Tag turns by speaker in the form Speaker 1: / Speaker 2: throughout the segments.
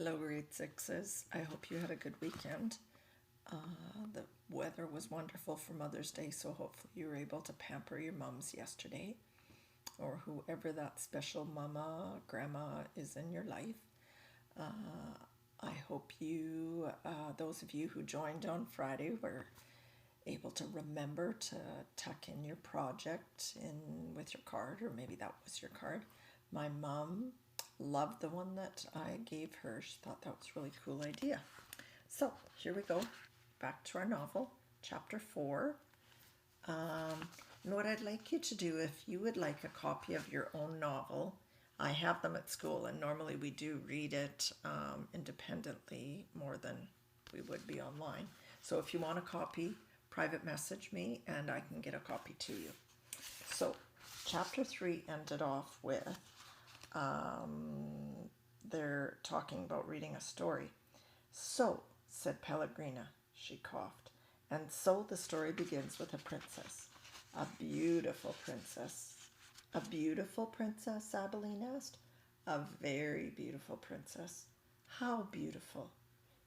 Speaker 1: Hello, grade sixes. I hope you had a good weekend. The weather was wonderful for Mother's Day, so hopefully you were able to pamper your mums yesterday, or whoever that special mama, grandma is in your life. I hope those of you who joined on Friday, were able to remember to tuck in your project in with your card, or maybe that was your card. My mom loved the one that I gave her. She thought that was a really cool idea. So here we go, back to our novel, chapter 4. And what I'd like you to do, if you would like a copy of your own novel, I have them at school, and normally we do read it independently more than we would be online. So if you want a copy, private message me and I can get a copy to you. So chapter 3 ended off with they're talking about reading a story. So, said Pellegrina, she coughed, and so the story begins with a princess. A beautiful princess. A beautiful princess? Abilene asked. A very beautiful princess. How beautiful?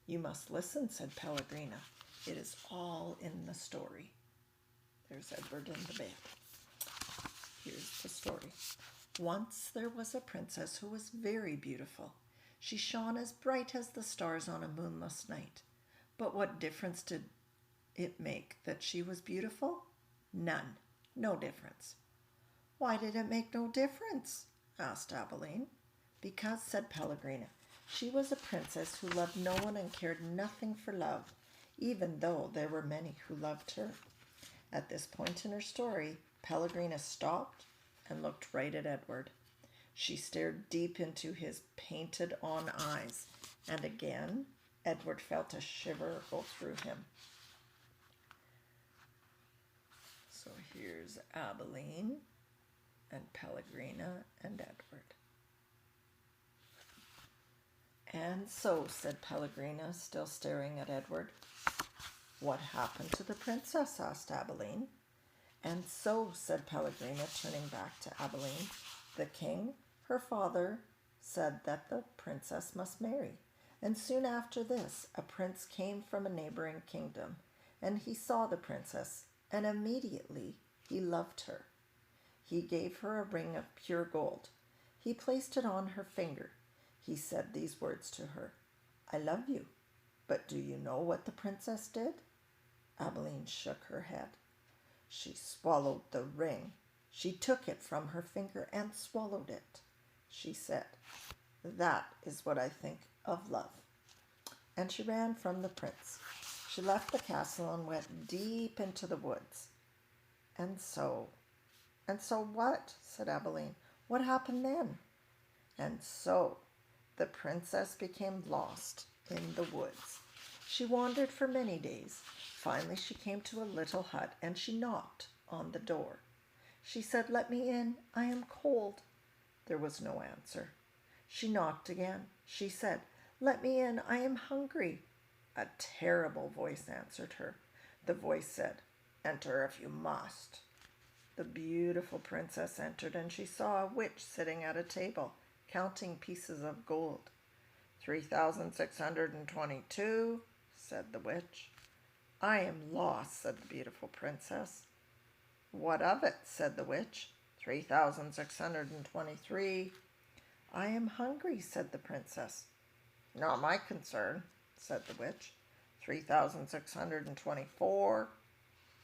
Speaker 1: You must listen, said Pellegrina. It is all in the story. There's Edward in the bed. Here's the story. Once there was a princess who was very beautiful. She shone as bright as the stars on a moonless night. But what difference did it make that she was beautiful? None. No difference. Why did it make no difference? Asked Abilene. Because, said Pellegrina, she was a princess who loved no one and cared nothing for love, even though there were many who loved her. At this point in her story, Pellegrina stopped and looked right at Edward. She stared deep into his painted-on eyes, and again Edward felt a shiver go through him. So here's Abilene and Pellegrina and Edward. And so, said Pellegrina, still staring at Edward. What happened to the princess? Asked Abilene. And so, said Pellegrina, turning back to Abilene, the king, her father, said that the princess must marry. And soon after this, a prince came from a neighboring kingdom, and he saw the princess, and immediately he loved her. He gave her a ring of pure gold. He placed it on her finger. He said these words to her, I love you. But do you know what the princess did? Abilene shook her head. She swallowed the ring. She took it from her finger and swallowed it. She said, that is what I think of love. And she ran from the prince. She left the castle and went deep into the woods. And so what? Said Abilene. What happened then? And so the princess became lost in the woods. She wandered for many days. Finally she came to a little hut, and she knocked on the door. She said, let me in, I am cold. There was no answer. She knocked again. She said, let me in, I am hungry. A terrible voice answered her. The voice said, enter if you must. The beautiful princess entered, and she saw a witch sitting at a table, counting pieces of gold. 3,622, said the witch. I am lost, said the beautiful princess. What of it? Said the witch. 3,623. I am hungry, said the princess. Not my concern, said the witch. 3,624.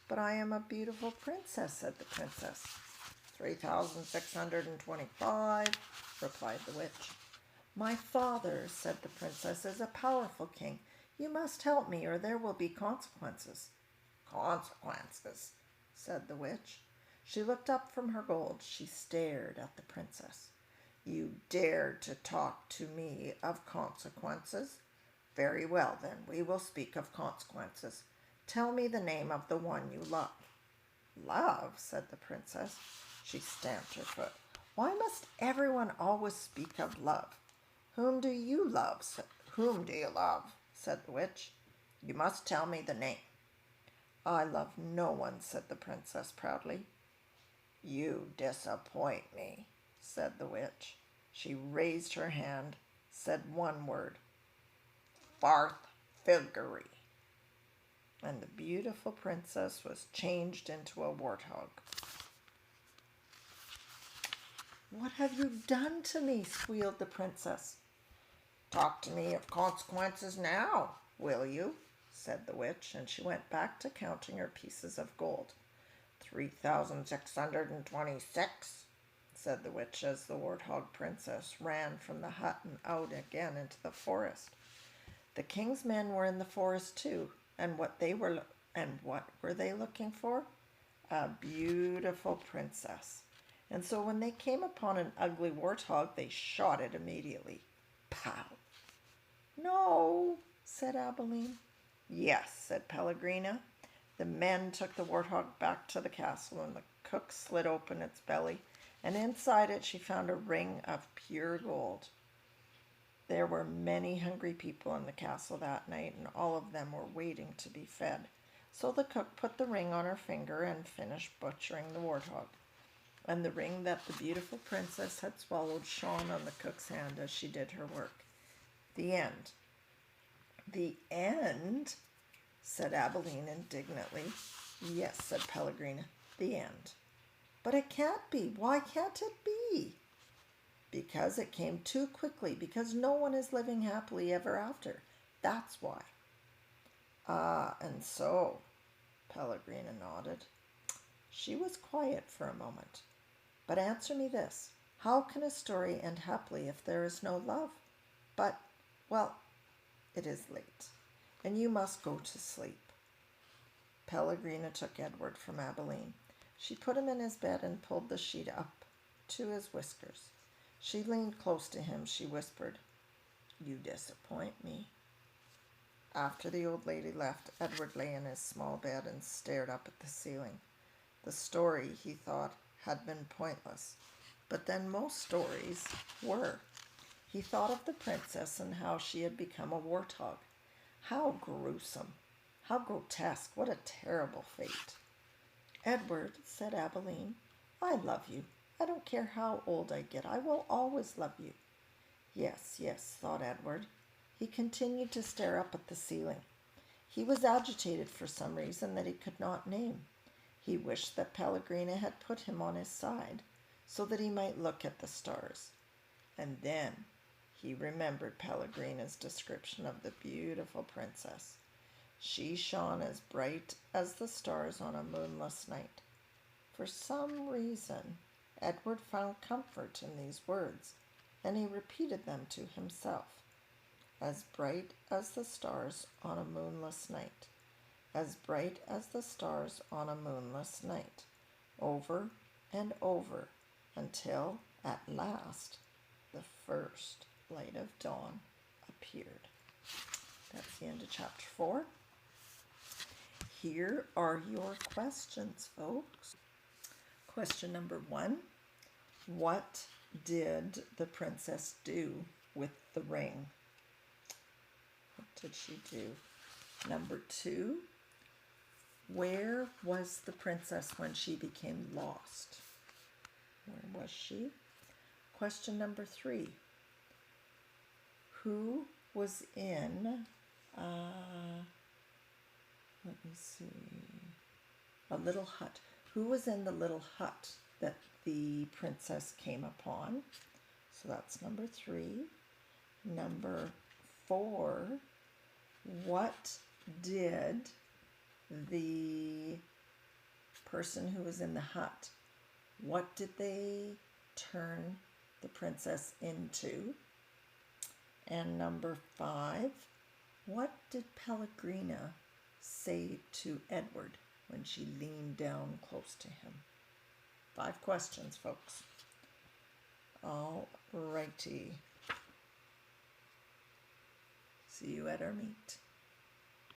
Speaker 1: But I am a beautiful princess, said the princess. 3,625, replied the witch. My father, said the princess, is a powerful king. You must help me, or there will be consequences. Consequences, said the witch. She looked up from her gold. She stared at the princess. You dare to talk to me of consequences? Very well, then, we will speak of consequences. Tell me the name of the one you love. Love, said the princess. She stamped her foot. Why must everyone always speak of love? Whom do you love? Whom do you love? Said the witch. You must tell me the name. I love no one, said the princess proudly. You disappoint me, said the witch. She raised her hand, said one word, 4th February. And the beautiful princess was changed into a warthog. "What have you done to me?" squealed the princess. "Talk to me of consequences now, will you?" said the witch, and she went back to counting her pieces of gold. 3,626, said the witch as the warthog princess ran from the hut and out again into the forest. The king's men were in the forest too, and what were they looking for? A beautiful princess. And so when they came upon an ugly warthog, they shot it immediately. Pow! "No," said Abilene. "Yes," said Pellegrina. The men took the warthog back to the castle, and the cook slit open its belly, and inside it she found a ring of pure gold. There were many hungry people in the castle that night, and all of them were waiting to be fed. So the cook put the ring on her finger and finished butchering the warthog. And the ring that the beautiful princess had swallowed shone on the cook's hand as she did her work. The end. "The end?" said Abilene indignantly. "Yes," said Pellegrina, "the end." "But it can't be. Why can't it be?" "Because it came too quickly, because no one is living happily ever after. That's why." "Ah, and so," Pellegrina nodded. She was quiet for a moment. "But answer me this. How can a story end happily if there is no love? But, well, it is late, and you must go to sleep." Pellegrina took Edward from Abilene. She put him in his bed and pulled the sheet up to his whiskers. She leaned close to him. She whispered, "You disappoint me." After the old lady left, Edward lay in his small bed and stared up at the ceiling. The story, he thought, had been pointless, but then most stories were. He thought of the princess and how she had become a warthog. How gruesome, how grotesque, what a terrible fate. "Edward," said Abilene, "I love you. I don't care how old I get. I will always love you." "Yes, yes," thought Edward. He continued to stare up at the ceiling. He was agitated for some reason that he could not name. He wished that Pellegrina had put him on his side, so that he might look at the stars. And then he remembered Pellegrina's description of the beautiful princess. She shone as bright as the stars on a moonless night. For some reason, Edward found comfort in these words, and he repeated them to himself. As bright as the stars on a moonless night. As bright as the stars on a moonless night. Over and over, until at last the first light of dawn appeared. That's the end of chapter 4. Here are your questions, folks. Question number 1. What did the princess do with the ring? What did she do? Number 2. Where was the princess when she became lost? Where was she? Question number 3. Who was in, let me see, a little hut? Who was in the little hut that the princess came upon? So that's number 3. Number 4. What did the person who was in the hut, what did they turn the princess into? And number 5, what did Pellegrina say to Edward when she leaned down close to him? 5 questions, folks. All righty. See you at our meet.